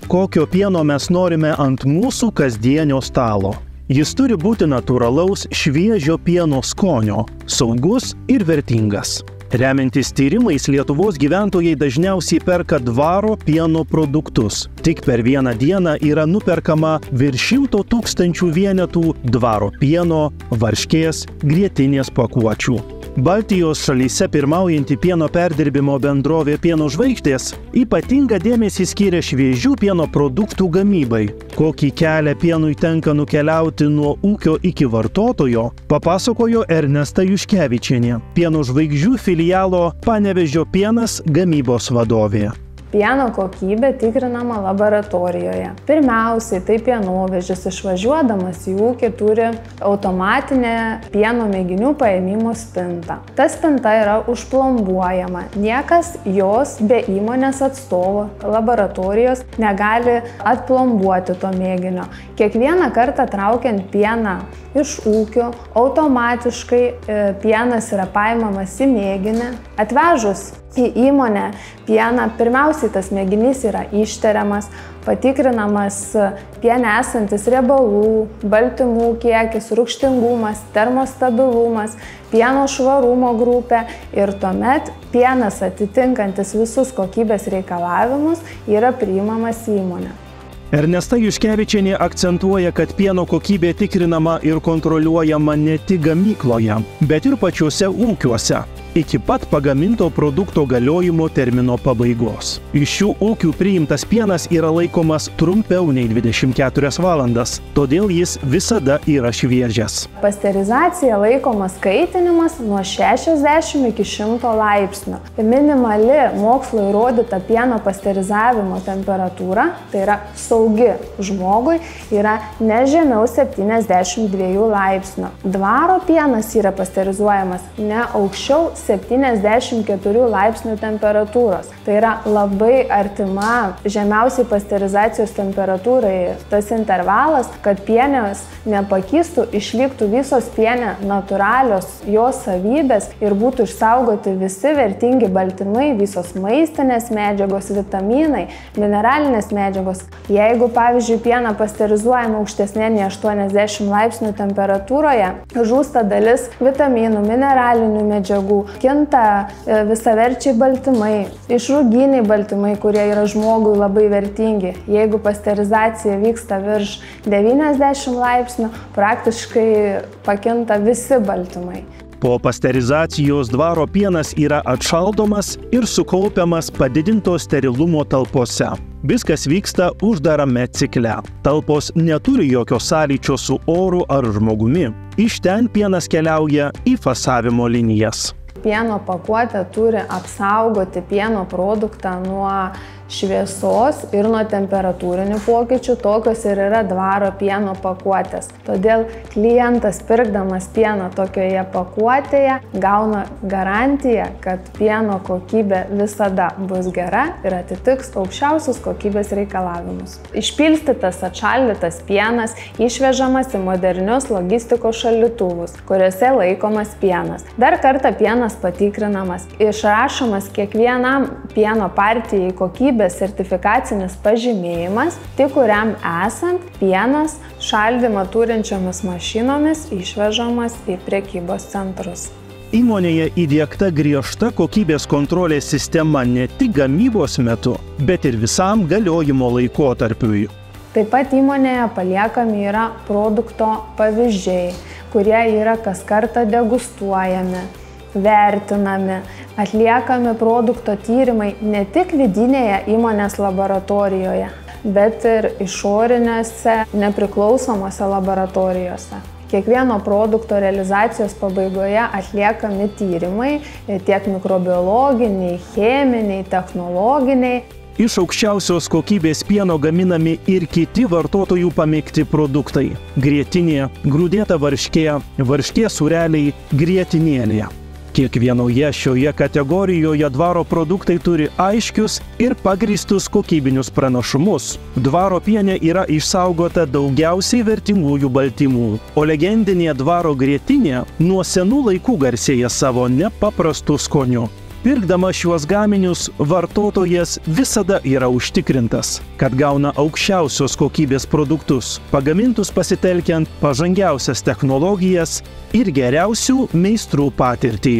kokio pieno mes norime ant mūsų kasdienio stalo. Jis turi būti natūralaus šviežio pieno skonio, saugus ir vertingas. Remiantis tyrimais, Lietuvos gyventojai dažniausiai perka dvaro pieno produktus. Tik per vieną dieną yra nuperkama virš 100 000 vienetų dvaro pieno, varškės, grietinės pakuočių. Baltijos šalyse pirmaujanti pieno perdirbimo bendrovė Pieno žvaigždės ypatingą dėmesį skiria šviežių pieno produktų gamybai. Kokį kelią pienui tenka nukeliauti nuo ūkio iki vartotojo, papasakojo Ernesta Juškevičienė, Pieno žvaigždžių filialo Panevėžio pienas gamybos vadovė. Pieno kokybė tikrinama laboratorijoje. Pirmiausiai, tai pienovežis išvažiuodamas į ūkį turi automatinę pieno mėginių paėmimo spintą. Ta spinta yra užplombuojama. Niekas jos be įmonės atstovo laboratorijos negali atplombuoti to mėginio. Kiekvieną kartą traukiant pieną iš ūkio, automatiškai pienas yra paimamas į mėginį. Atvežus į įmonę pieną, pirmiausiai tas mėginys yra ištiriamas, patikrinamas piene esantis riebalų, baltymų kiekis, rūgštingumas, termostabilumas, pieno švarumo grupė ir tuomet pienas atitinkantis visus kokybės reikalavimus yra priimamas į įmonę. Ernesta Juškevičienė akcentuoja, kad pieno kokybė tikrinama ir kontroliuojama ne tik gamykloje, bet ir pačiuose ūkiuose, iki pat pagaminto produkto galiojimo termino pabaigos. Iš šių ūkių priimtas pienas yra laikomas trumpiau nei 24 valandas, todėl jis visada yra šviežias. Pasterizacija laikomas kaitinimas nuo 60 iki 100 laipsnių. Minimali mokslo įrodyta pieno pasterizavimo temperatūra, tai yra saugi žmogui, yra ne žemiau 72 laipsnių. Dvaro pienas yra pasterizuojamas ne aukščiau 74 laipsnių temperatūros. Tai yra labai artima žemiausiai pasterizacijos temperatūrai tas intervalas, kad pienas nepakistų, išliktų visos piene natūralios jos savybės ir būtų išsaugoti visi vertingi baltymai, visos maistinės medžiagos, vitaminai, mineralinės medžiagos. Jeigu, pavyzdžiui, pieną pasterizuojama aukštesnė nei 80 laipsnių temperatūroje, žūsta dalis vitaminų, mineralinių medžiagų, kinta visaverčiai baltymai, išrūginiai baltymai, kurie yra žmogui labai vertingi. Jeigu pasterizacija vyksta virš 90 laipsnių, praktiškai pakinta visi baltymai. Po pasterizacijos dvaro pienas yra atšaldomas ir sukaupiamas padidinto sterilumo talpose. Viskas vyksta uždarame cikle. Talpos neturi jokio sąlyčio su oru ar žmogumi. Iš ten pienas keliauja į fasavimo linijas. Pieno pakuotė turi apsaugoti pieno produktą nuo šviesos ir nuo temperatūrinių pokyčių, tokios ir yra dvaro pieno pakuotės. Todėl klientas pirkdamas pieną tokioje pakuotėje gauna garantiją, kad pieno kokybė visada bus gera ir atitiks aukščiausius kokybės reikalavimus. Išpilstytas atšaldytas pienas išvežamas į modernius logistikos šaldytuvus, kuriuose laikomas pienas. Dar kartą pienas patikrinamas, išrašomas kiekvienam pieno partijai kokybės sertifikacinis pažymėjimas, tik kuriam esant pienas šaldymą turinčiomis mašinomis išvežamas į prekybos centrus. Įmonėje įdiegta griežta kokybės kontrolės sistema ne tik gamybos metu, bet ir visam galiojimo laikotarpiui. Taip pat įmonėje paliekami yra produkto pavyzdžiai, kurie yra kas kartą degustuojami, vertinami, atliekami produkto tyrimai ne tik vidinėje įmonės laboratorijoje, bet ir išorinėse nepriklausomose laboratorijose. Kiekvieno produkto realizacijos pabaigoje atliekami tyrimai tiek mikrobiologiniai, cheminiai, technologiniai. Iš aukščiausios kokybės pieno gaminami ir kiti vartotojų pamėgti produktai – grietinė, grūdėta varškė, varškės sūreliai, grietinėlė. Kiekvienoje šioje kategorijoje dvaro produktai turi aiškius ir pagrįstus kokybinius pranašumus. Dvaro piene yra išsaugota daugiausiai vertingųjų baltymų, o legendinė dvaro grietinė nuo senų laikų garsėja savo nepaprastu skoniu. Pirkdama šiuos gaminius, vartotojas visada yra užtikrintas, kad gauna aukščiausios kokybės produktus, pagamintus pasitelkiant pažangiausias technologijas ir geriausių meistrų patirtį.